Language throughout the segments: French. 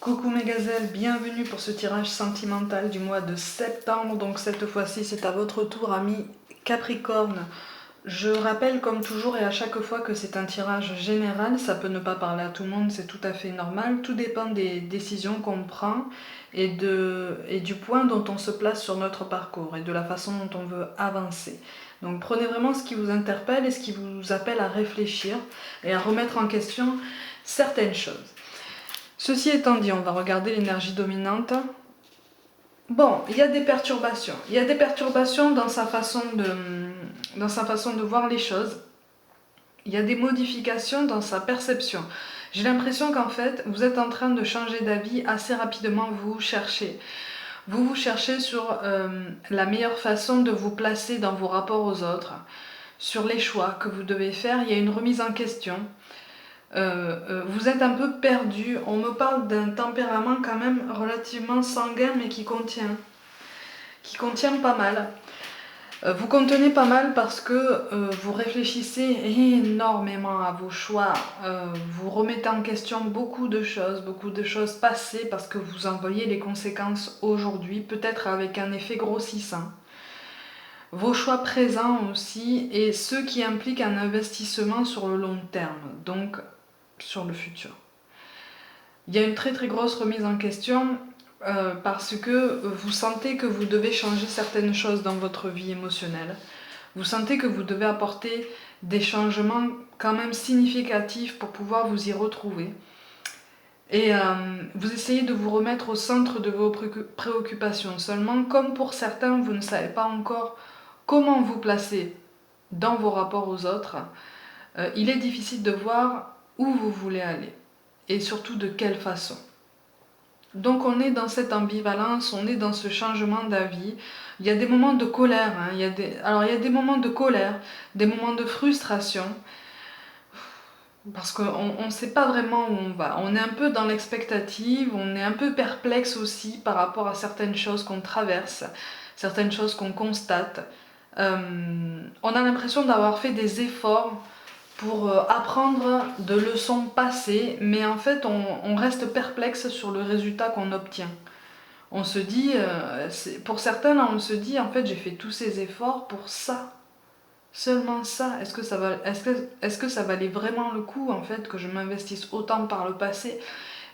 Coucou mes gazelles, bienvenue pour ce tirage sentimental du mois de septembre. Donc cette fois-ci c'est à votre tour amis Capricorne. Je rappelle comme toujours et à chaque fois que c'est un tirage général, ça peut ne pas parler à tout le monde, c'est tout à fait normal. Tout dépend des décisions qu'on prend et du point dont on se place sur notre parcours et de la façon dont on veut avancer. Donc prenez vraiment ce qui vous interpelle et ce qui vous appelle à réfléchir et à remettre en question certaines choses. Ceci étant dit, on va regarder l'énergie dominante. Bon, il y a des perturbations. Il y a des perturbations dans sa façon de voir les choses. Il y a des modifications dans sa perception. J'ai l'impression qu'en fait, vous êtes en train de changer d'avis assez rapidement. Vous cherchez. Vous cherchez sur la meilleure façon de vous placer dans vos rapports aux autres, sur les choix que vous devez faire. Il y a une remise en question. Vous êtes un peu perdu. On me parle d'un tempérament quand même relativement sanguin mais qui contient pas mal. Vous contenez pas mal parce que vous réfléchissez énormément à vos choix. Vous remettez en question beaucoup de choses passées parce que vous en voyez les conséquences aujourd'hui, peut-être avec un effet grossissant. Vos choix présents aussi et ceux qui impliquent un investissement sur le long terme, donc sur le futur. Il y a une très grosse remise en question parce que vous sentez que vous devez changer certaines choses dans votre vie émotionnelle. Vous sentez que vous devez apporter des changements quand même significatifs pour pouvoir vous y retrouver. Et vous essayez de vous remettre au centre de vos préoccupations. Seulement, comme pour certains, vous ne savez pas encore comment vous placer dans vos rapports aux autres, il est difficile de voir où vous voulez aller et surtout de quelle façon. Donc on est dans cette ambivalence, on est dans ce changement d'avis. Il y a des moments de colère, hein. il y a des moments de colère, des moments de frustration, parce qu'on ne sait pas vraiment où on va. On est un peu dans l'expectative, on est un peu perplexe aussi par rapport à certaines choses qu'on traverse, certaines choses qu'on constate. On a l'impression d'avoir fait des efforts pour apprendre de leçons passées, mais en fait on reste perplexe sur le résultat qu'on obtient. On se dit, pour certains là, on se dit en fait j'ai fait tous ces efforts pour ça, seulement ça. Est-ce que ça valait vraiment le coup en fait que je m'investisse autant par le passé?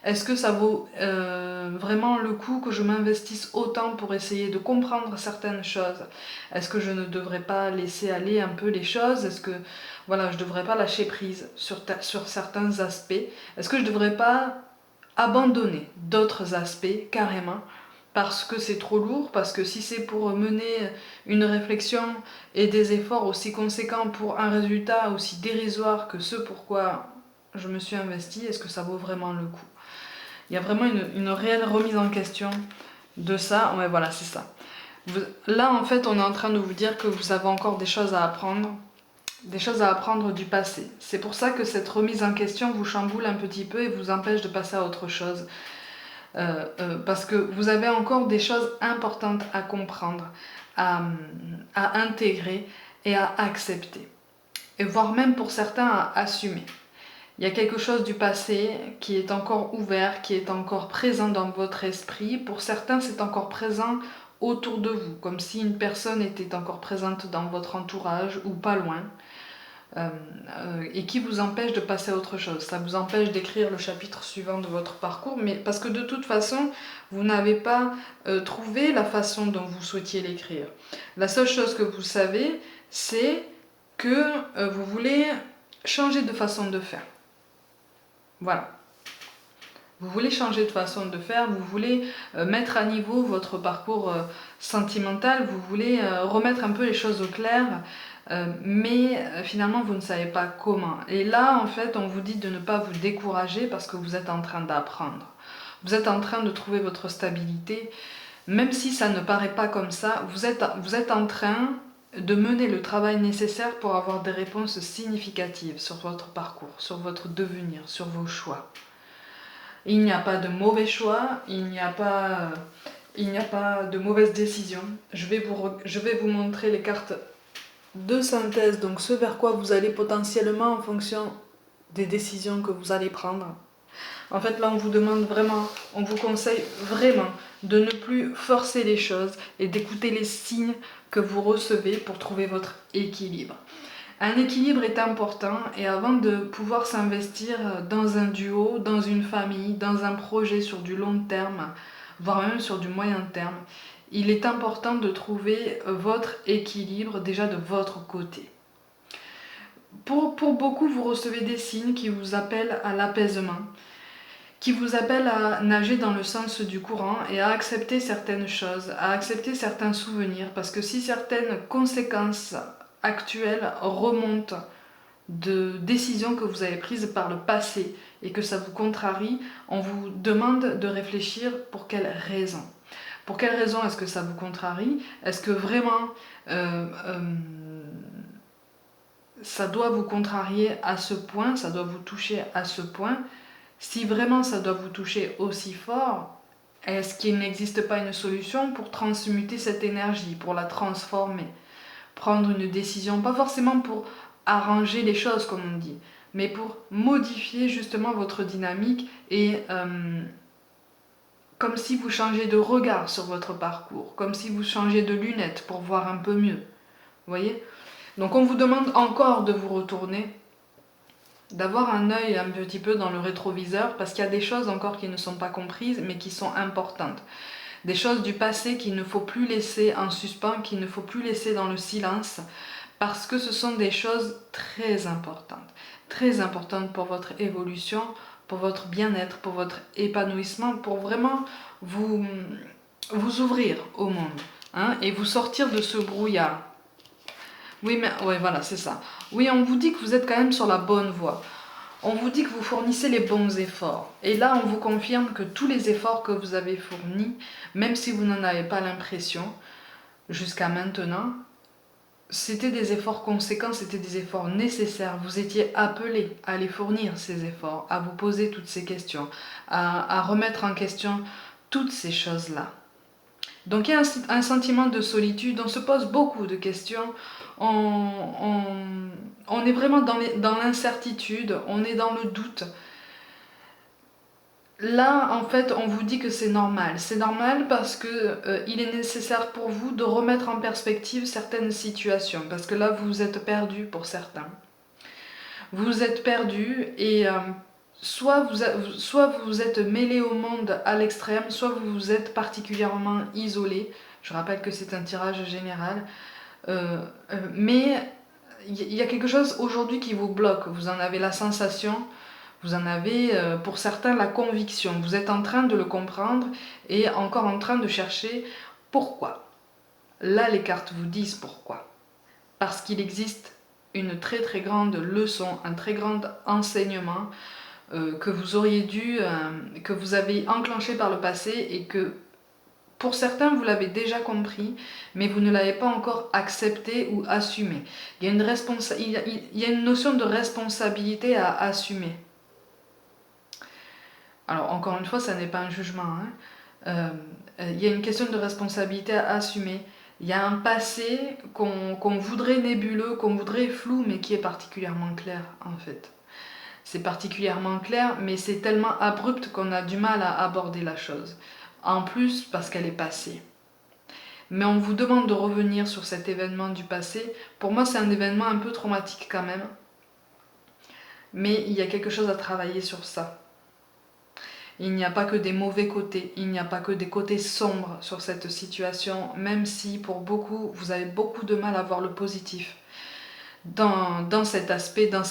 Est-ce que ça vaut vraiment le coup que je m'investisse autant pour essayer de comprendre certaines choses? Est-ce que je ne devrais pas laisser aller un peu les choses? Est-ce que voilà, je ne devrais pas lâcher prise sur certains aspects? Est-ce que je ne devrais pas abandonner d'autres aspects carrément? Parce que c'est trop lourd, parce que si c'est pour mener une réflexion et des efforts aussi conséquents pour un résultat aussi dérisoire que ce pourquoi je me suis investie, est-ce que ça vaut vraiment le coup? Il y a vraiment une réelle remise en question de ça. Ouais, voilà, c'est ça. Là, en fait, on est en train de vous dire que vous avez encore des choses à apprendre du passé. C'est pour ça que cette remise en question vous chamboule un petit peu et vous empêche de passer à autre chose. Parce que vous avez encore des choses importantes à comprendre, à intégrer et à accepter. Et voire même pour certains à assumer. Il y a quelque chose du passé qui est encore ouvert, qui est encore présent dans votre esprit. Pour certains, c'est encore présent autour de vous, comme si une personne était encore présente dans votre entourage ou pas loin, et qui vous empêche de passer à autre chose. Ça vous empêche d'écrire le chapitre suivant de votre parcours, mais parce que de toute façon, vous n'avez pas trouvé la façon dont vous souhaitiez l'écrire. La seule chose que vous savez, c'est que vous voulez changer de façon de faire. Voilà. Vous voulez changer de façon de faire, vous voulez mettre à niveau votre parcours sentimental, vous voulez remettre un peu les choses au clair, mais finalement vous ne savez pas comment. Et là, en fait, on vous dit de ne pas vous décourager parce que vous êtes en train d'apprendre. Vous êtes en train de trouver votre stabilité, même si ça ne paraît pas comme ça, vous êtes en train de mener le travail nécessaire pour avoir des réponses significatives sur votre parcours, sur votre devenir, sur vos choix. Il n'y a pas de mauvais choix, il n'y a pas de mauvaise décision. Je vais vous montrer les cartes de synthèse, donc ce vers quoi vous allez potentiellement en fonction des décisions que vous allez prendre. En fait, là, on vous demande vraiment, on vous conseille vraiment de ne plus forcer les choses et d'écouter les signes que vous recevez pour trouver votre équilibre. Un équilibre est important et avant de pouvoir s'investir dans un duo, dans une famille, dans un projet sur du long terme, voire même sur du moyen terme, il est important de trouver votre équilibre déjà de votre côté. Pour beaucoup, vous recevez des signes qui vous appellent à l'apaisement, qui vous appellent à nager dans le sens du courant et à accepter certaines choses, à accepter certains souvenirs, parce que si certaines conséquences actuelles remontent de décisions que vous avez prises par le passé et que ça vous contrarie, on vous demande de réfléchir pour quelles raisons. Pour quelles raisons est-ce que ça vous contrarie? Est-ce que vraiment ça doit vous contrarier à ce point, ça doit vous toucher à ce point? Si vraiment ça doit vous toucher aussi fort, est-ce qu'il n'existe pas une solution pour transmuter cette énergie, pour la transformer? Prendre une décision, pas forcément pour arranger les choses comme on dit, mais pour modifier justement votre dynamique et comme si vous changez de regard sur votre parcours, comme si vous changez de lunettes pour voir un peu mieux. Vous voyez? Donc on vous demande encore de vous retourner, d'avoir un œil un petit peu dans le rétroviseur, parce qu'il y a des choses encore qui ne sont pas comprises, mais qui sont importantes. Des choses du passé qu'il ne faut plus laisser en suspens, qu'il ne faut plus laisser dans le silence, parce que ce sont des choses très importantes pour votre évolution, pour votre bien-être, pour votre épanouissement, pour vraiment vous ouvrir au monde, hein, et vous sortir de ce brouillard. Oui, mais ouais, voilà, c'est ça. Oui, on vous dit que vous êtes quand même sur la bonne voie. On vous dit que vous fournissez les bons efforts. Et là, on vous confirme que tous les efforts que vous avez fournis, même si vous n'en avez pas l'impression, jusqu'à maintenant, c'était des efforts conséquents, c'était des efforts nécessaires. Vous étiez appelé à les fournir, ces efforts, à vous poser toutes ces questions, à remettre en question toutes ces choses-là. Donc il y a un sentiment de solitude, on se pose beaucoup de questions, on est vraiment dans l'incertitude, on est dans le doute. Là, en fait, on vous dit que c'est normal. C'est normal parce que il est nécessaire pour vous de remettre en perspective certaines situations. Parce que là, vous êtes perdu pour certains. Vous êtes perdu et soit vous êtes mêlé au monde à l'extrême, soit vous vous êtes particulièrement isolé. Je rappelle que c'est un tirage général. Mais il y a quelque chose aujourd'hui qui vous bloque. Vous en avez la sensation. Vous en avez, pour certains, la conviction. Vous êtes en train de le comprendre et encore en train de chercher pourquoi. Là, les cartes vous disent pourquoi. Parce qu'il existe une très très grande leçon, un très grand enseignement que vous auriez dû, que vous avez enclenché par le passé et que pour certains, vous l'avez déjà compris, mais vous ne l'avez pas encore accepté ou assumé. Il y a une notion de responsabilité à assumer. Alors, encore une fois, ça n'est pas un jugement. Il y a une question de responsabilité à assumer. Il y a un passé qu'on voudrait nébuleux, qu'on voudrait flou, mais qui est particulièrement clair, en fait. C'est particulièrement clair, mais c'est tellement abrupt qu'on a du mal à aborder la chose. En plus, parce qu'elle est passée. Mais on vous demande de revenir sur cet événement du passé. Pour moi, c'est un événement un peu traumatique quand même. Mais il y a quelque chose à travailler sur ça. Il n'y a pas que des mauvais côtés, il n'y a pas que des côtés sombres sur cette situation, même si pour beaucoup, vous avez beaucoup de mal à voir le positif dans cet aspect, dans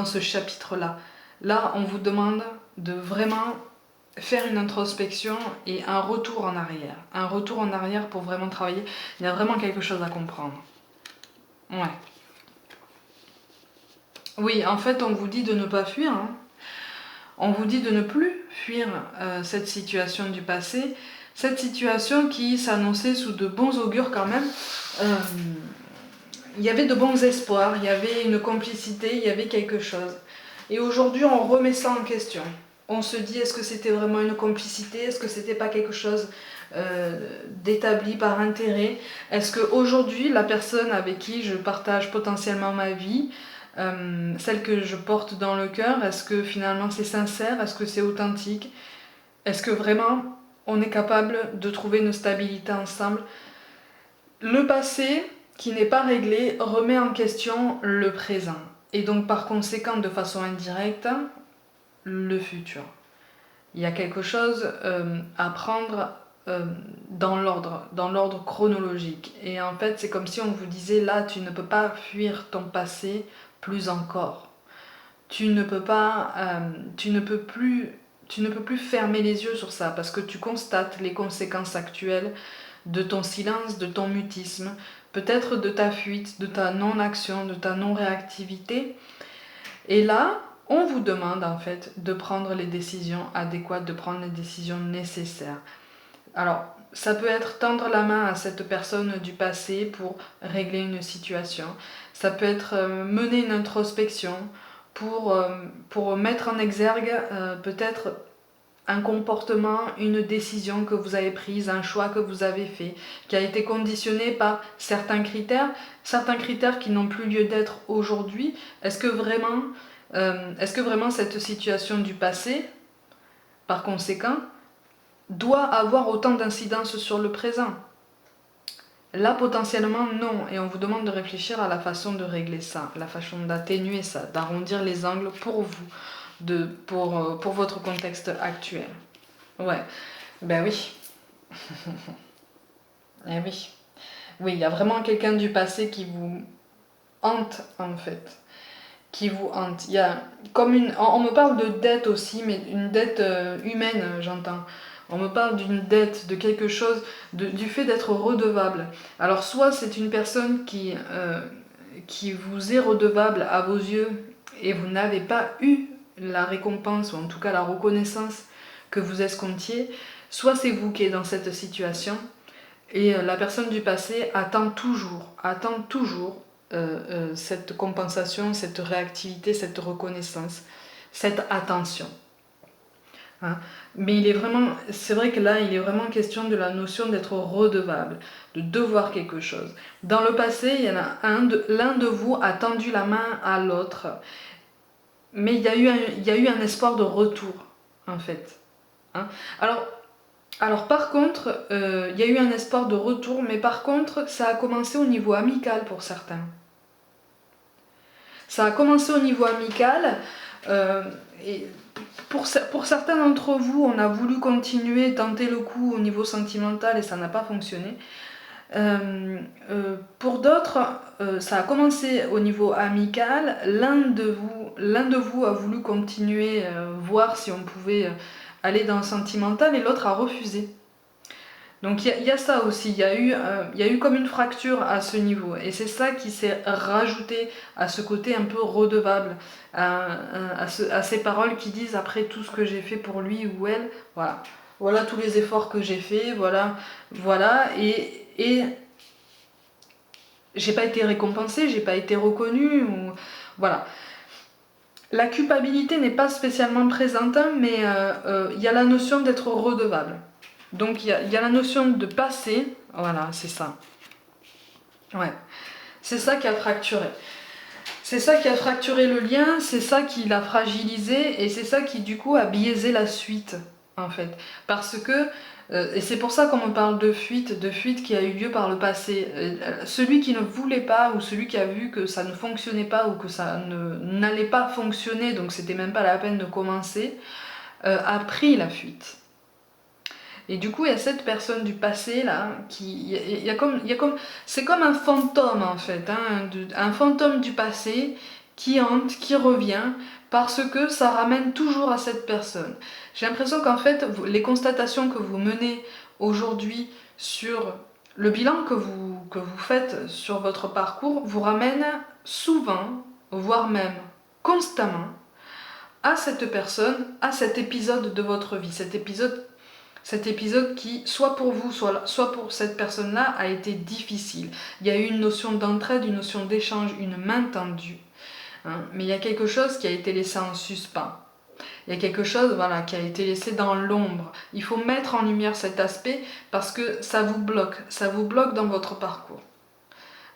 ce chapitre-là. Là, on vous demande de vraiment faire une introspection et un retour en arrière. Un retour en arrière pour vraiment travailler. Il y a vraiment quelque chose à comprendre. Ouais. Oui, en fait, on vous dit de ne pas fuir, hein. On vous dit de ne plus fuir cette situation du passé, cette situation qui s'annonçait sous de bons augures quand même. Il y avait de bons espoirs, il y avait une complicité, il y avait quelque chose. Et aujourd'hui, on remet ça en question. On se dit, est-ce que c'était vraiment une complicité? Est-ce que c'était pas quelque chose d'établi par intérêt? Est-ce qu'aujourd'hui, la personne avec qui je partage potentiellement ma vie celle que je porte dans le cœur, est-ce que finalement c'est sincère, est-ce que c'est authentique, est-ce que vraiment on est capable de trouver une stabilité ensemble. Le passé qui n'est pas réglé remet en question le présent et donc par conséquent de façon indirecte le futur. Il y a quelque chose à prendre dans l'ordre chronologique. Et en fait, c'est comme si on vous disait, là, tu ne peux pas fuir ton passé plus encore. Tu ne peux pas, tu ne peux plus fermer les yeux sur ça parce que tu constates les conséquences actuelles de ton silence, de ton mutisme, peut-être de ta fuite, de ta non-action, de ta non-réactivité. Et là, on vous demande en fait de prendre les décisions adéquates, de prendre les décisions nécessaires. Alors, ça peut être tendre la main à cette personne du passé pour régler une situation. Ça peut être mener une introspection pour mettre en exergue peut-être un comportement, une décision que vous avez prise, un choix que vous avez fait, qui a été conditionné par certains critères qui n'ont plus lieu d'être aujourd'hui. Est-ce que vraiment cette situation du passé, par conséquent, doit avoir autant d'incidence sur le présent? Là, potentiellement, non. Et on vous demande de réfléchir à la façon de régler ça, la façon d'atténuer ça, d'arrondir les angles pour vous, pour votre contexte actuel. Ouais, ben oui. Eh oui. Oui, il y a vraiment quelqu'un du passé qui vous hante, en fait. Qui vous hante. Il y a comme une... On me parle de dette aussi, mais une dette humaine, j'entends. On me parle d'une dette, de quelque chose, du fait d'être redevable. Alors soit c'est une personne qui vous est redevable à vos yeux et vous n'avez pas eu la récompense, ou en tout cas la reconnaissance que vous escomptiez, soit c'est vous qui êtes dans cette situation et la personne du passé attend toujours cette compensation, cette réactivité, cette reconnaissance, cette attention. Hein. Mais c'est vrai que là, il est vraiment question de la notion d'être redevable, de devoir quelque chose. Dans le passé, il y en a l'un de vous a tendu la main à l'autre, mais il y a eu un espoir de retour, en fait. Hein. Alors par contre, il y a eu un espoir de retour, mais par contre, ça a commencé au niveau amical pour certains. Ça a commencé au niveau amical, et pour certains d'entre vous, on a voulu continuer, tenter le coup au niveau sentimental et ça n'a pas fonctionné. Pour d'autres, ça a commencé au niveau amical. L'un de vous a voulu continuer, voir si on pouvait aller dans le sentimental et l'autre a refusé. Donc il y a ça aussi, il y a eu comme une fracture à ce niveau et c'est ça qui s'est rajouté à ce côté un peu redevable, à ces paroles qui disent après tout ce que j'ai fait pour lui ou elle, voilà tous les efforts que j'ai fait, voilà et j'ai pas été récompensée, j'ai pas été reconnue, voilà. La culpabilité n'est pas spécialement présente, mais il y a la notion d'être redevable. Donc il y a la notion de passé, voilà, c'est ça. Ouais, c'est ça qui a fracturé. C'est ça qui a fracturé le lien, c'est ça qui l'a fragilisé et c'est ça qui du coup a biaisé la suite, en fait. Parce que, et c'est pour ça qu'on me parle de fuite qui a eu lieu par le passé. Celui qui ne voulait pas ou celui qui a vu que ça ne fonctionnait pas ou que ça n'allait pas fonctionner, donc c'était même pas la peine de commencer, a pris la fuite. Et du coup, il y a cette personne du passé là, c'est comme un fantôme en fait, hein, un fantôme du passé qui hante, qui revient, parce que ça ramène toujours à cette personne. J'ai l'impression qu'en fait, les constatations que vous menez aujourd'hui sur le bilan que vous faites sur votre parcours vous ramènent souvent, voire même constamment, à cette personne, à cet épisode de votre vie, cet épisode qui, soit pour vous, soit pour cette personne-là, a été difficile. Il y a eu une notion d'entraide, une notion d'échange, une main tendue. Hein, mais il y a quelque chose qui a été laissé en suspens. Il y a quelque chose qui a été laissé dans l'ombre. Il faut mettre en lumière cet aspect parce que ça vous bloque dans votre parcours.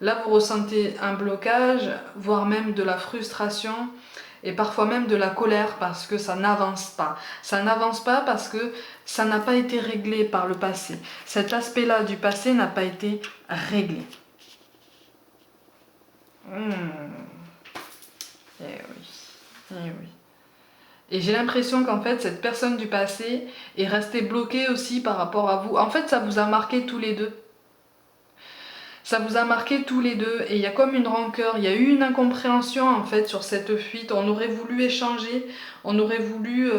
Là, vous ressentez un blocage, voire même de la frustration et parfois même de la colère parce que ça n'avance pas. Ça n'avance pas parce que ça n'a pas été réglé par le passé. Cet aspect-là du passé n'a pas été réglé. Eh oui, eh oui. Et j'ai l'impression qu'en fait, cette personne du passé est restée bloquée aussi par rapport à vous. En fait, ça vous a marqué tous les deux. Ça vous a marqué tous les deux et il y a comme une rancœur, il y a eu une incompréhension en fait sur cette fuite. On aurait voulu échanger, on aurait voulu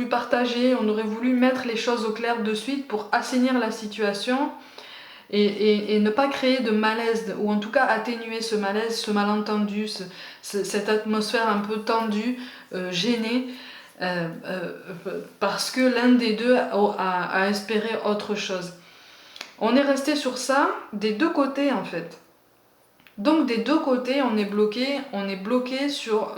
partager, on aurait voulu mettre les choses au clair de suite pour assainir la situation et ne pas créer de malaise ou en tout cas atténuer ce malaise, ce malentendu, cette atmosphère un peu tendue, gênée. Parce que l'un des deux a espéré autre chose. On est resté sur ça des deux côtés en fait. Donc des deux côtés, on est bloqué sur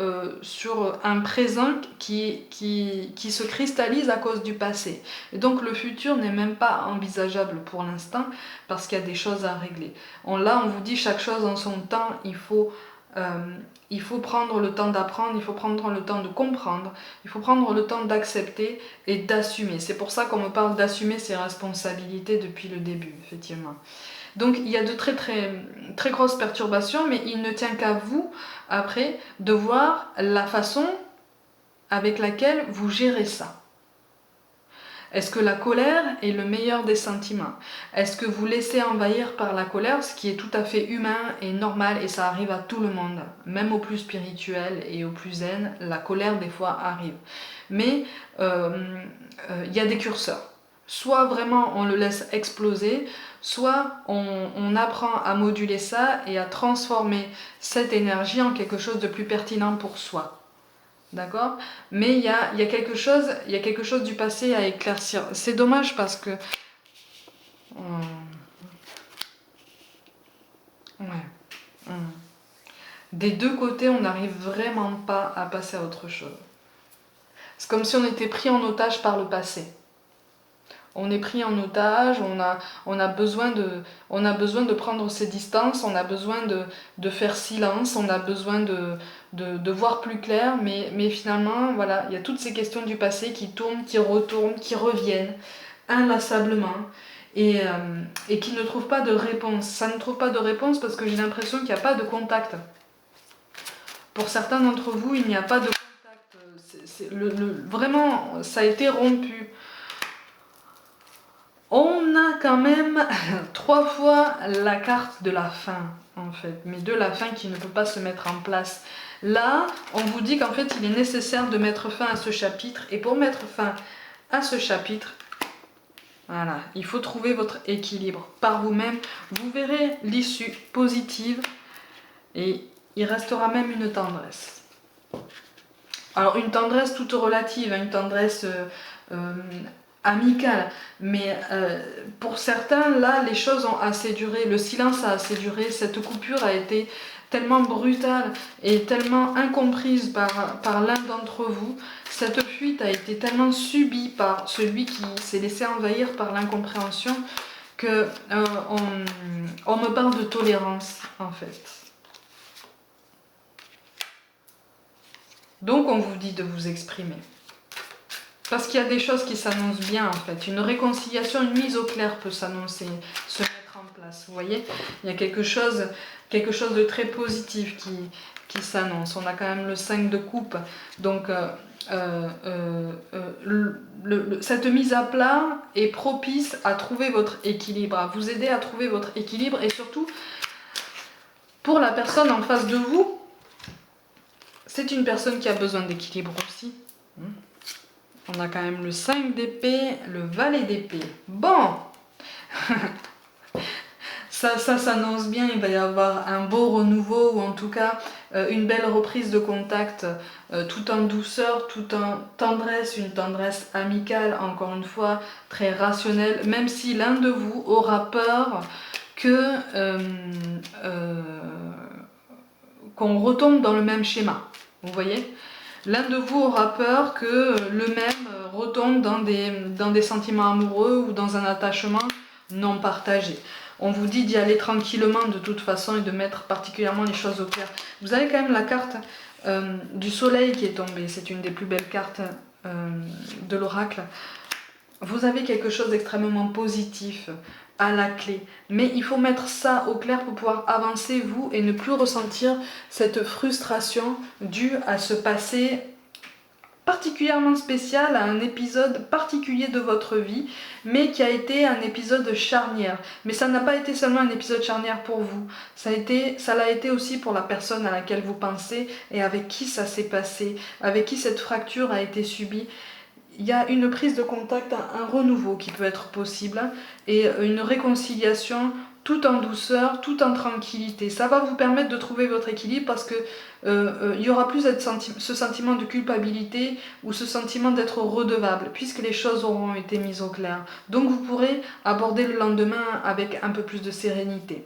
un présent qui se cristallise à cause du passé. Et donc le futur n'est même pas envisageable pour l'instant parce qu'il y a des choses à régler. Là, on vous dit chaque chose en son temps, il faut prendre le temps d'apprendre, il faut prendre le temps de comprendre, il faut prendre le temps d'accepter et d'assumer. C'est pour ça qu'on me parle d'assumer ses responsabilités depuis le début, effectivement. Donc il y a de très grosses perturbations, mais il ne tient qu'à vous, après, de voir la façon avec laquelle vous gérez ça. Est-ce que la colère est le meilleur des sentiments? Est-ce que vous laissez envahir par la colère, ce qui est tout à fait humain et normal, et ça arrive à tout le monde, même aux plus spirituels et aux plus zen, la colère des fois arrive. Mais il y a des curseurs. Soit vraiment on le laisse exploser, soit on apprend à moduler ça et à transformer cette énergie en quelque chose de plus pertinent pour soi. D'accord? Mais il y a quelque chose du passé à éclaircir. C'est dommage parce que... Ouais. Des deux côtés, on n'arrive vraiment pas à passer à autre chose. C'est comme si on était pris en otage par le passé. On est pris en otage, on a besoin de prendre ses distances, on a besoin de faire silence, on a besoin de voir plus clair, mais finalement, voilà, il y a toutes ces questions du passé qui tournent, qui retournent, qui reviennent inlassablement et qui ne trouvent pas de réponse. Ça ne trouve pas de réponse parce que j'ai l'impression qu'il n'y a pas de contact. Pour certains d'entre vous, il n'y a pas de contact. Vraiment, ça a été rompu. On a quand même 3 fois la carte de la fin, en fait, mais de la fin qui ne peut pas se mettre en place. Là, on vous dit qu'en fait, il est nécessaire de mettre fin à ce chapitre, et pour mettre fin à ce chapitre, voilà, il faut trouver votre équilibre par vous-même. Vous verrez l'issue positive, et il restera même une tendresse. Alors, une tendresse toute relative, une tendresse... amicale, mais pour certains, là, les choses ont assez duré, le silence a assez duré, cette coupure a été tellement brutale et tellement incomprise par l'un d'entre vous, cette fuite a été tellement subie par celui qui s'est laissé envahir par l'incompréhension que on me parle de tolérance, en fait. Donc on vous dit de vous exprimer. Parce qu'il y a des choses qui s'annoncent bien en fait. Une réconciliation, une mise au clair peut s'annoncer, se mettre en place. Vous voyez, il y a quelque chose de très positif qui s'annonce. On a quand même le 5 de coupe. Donc cette mise à plat est propice à trouver votre équilibre, à vous aider à trouver votre équilibre. Et surtout, pour la personne en face de vous, c'est une personne qui a besoin d'équilibre aussi. On a quand même le 5 d'épée, le valet d'épée. Bon, ça s'annonce bien, il va y avoir un beau renouveau, ou en tout cas une belle reprise de contact, tout en douceur, tout en tendresse, une tendresse amicale, encore une fois, très rationnelle, même si l'un de vous aura peur qu'on retombe dans le même schéma, vous voyez ? L'un de vous aura peur que le même retombe dans des sentiments amoureux ou dans un attachement non partagé. On vous dit d'y aller tranquillement de toute façon et de mettre particulièrement les choses au clair. Vous avez quand même la carte du soleil qui est tombée. C'est une des plus belles cartes de l'oracle. Vous avez quelque chose d'extrêmement positif à la clé. Mais il faut mettre ça au clair pour pouvoir avancer, vous, et ne plus ressentir cette frustration due à ce passé particulièrement spécial, à un épisode particulier de votre vie, mais qui a été un épisode charnière. Mais ça n'a pas été seulement un épisode charnière pour vous, ça l'a été aussi pour la personne à laquelle vous pensez et avec qui ça s'est passé, avec qui cette fracture a été subie. Il y a une prise de contact, un renouveau qui peut être possible et une réconciliation tout en douceur, tout en tranquillité. Ça va vous permettre de trouver votre équilibre parce que il n'y aura plus ce sentiment de culpabilité ou ce sentiment d'être redevable puisque les choses auront été mises au clair. Donc vous pourrez aborder le lendemain avec un peu plus de sérénité.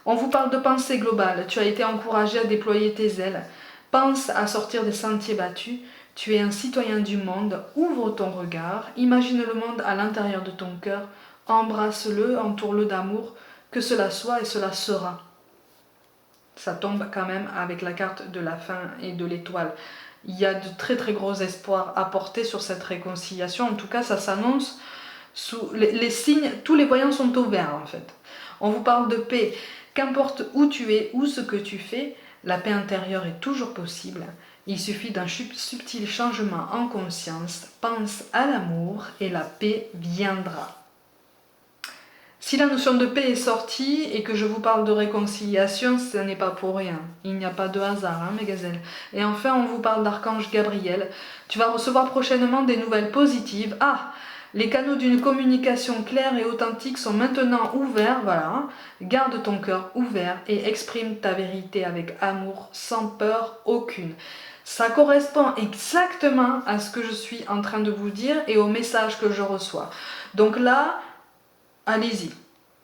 On vous parle de pensée globale. Tu as été encouragé à déployer tes ailes. Pense à sortir des sentiers battus. Tu es un citoyen du monde, ouvre ton regard, imagine le monde à l'intérieur de ton cœur, embrasse-le, entoure-le d'amour, que cela soit et cela sera. Ça tombe quand même avec la carte de la fin et de l'étoile. Il y a de très très gros espoirs à porter sur cette réconciliation, en tout cas ça s'annonce, sous les signes, tous les voyants sont au vert en fait. On vous parle de paix, qu'importe où tu es ou ce que tu fais, la paix intérieure est toujours possible. Il suffit d'un subtil changement en conscience, pense à l'amour et la paix viendra. Si la notion de paix est sortie et que je vous parle de réconciliation, ce n'est pas pour rien. Il n'y a pas de hasard, hein, mes gazelles. Et enfin, on vous parle d'Archange Gabriel. Tu vas recevoir prochainement des nouvelles positives. Ah, les canaux d'une communication claire et authentique sont maintenant ouverts, voilà. Hein. Garde ton cœur ouvert et exprime ta vérité avec amour, sans peur aucune. Ça correspond exactement à ce que je suis en train de vous dire et au message que je reçois. Donc là, allez-y.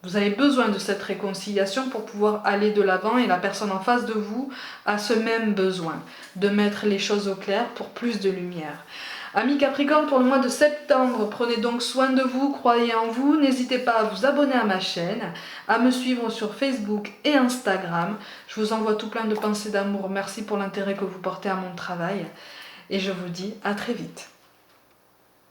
Vous avez besoin de cette réconciliation pour pouvoir aller de l'avant et la personne en face de vous a ce même besoin de mettre les choses au clair pour plus de lumière. Amis Capricorne, pour le mois de septembre, prenez donc soin de vous, croyez en vous, n'hésitez pas à vous abonner à ma chaîne, à me suivre sur Facebook et Instagram. Je vous envoie tout plein de pensées d'amour, merci pour l'intérêt que vous portez à mon travail et je vous dis à très vite.